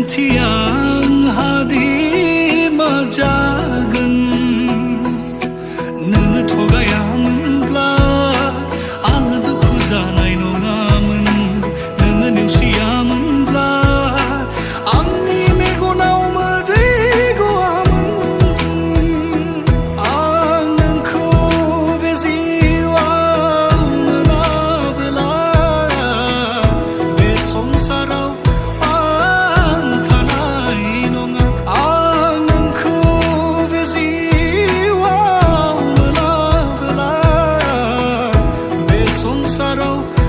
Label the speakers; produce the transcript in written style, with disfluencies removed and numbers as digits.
Speaker 1: मिथिया आंहादि मा जागोन नोङो थगायामोनब्ला आङो दुखु जानाय नङामोन नोङो नेवसियामोनब्ला आंनि मेगनाव मोदै गवामोन आं नोंखौ बे जिउआव मोनाबोला बे संसाराव संसाराव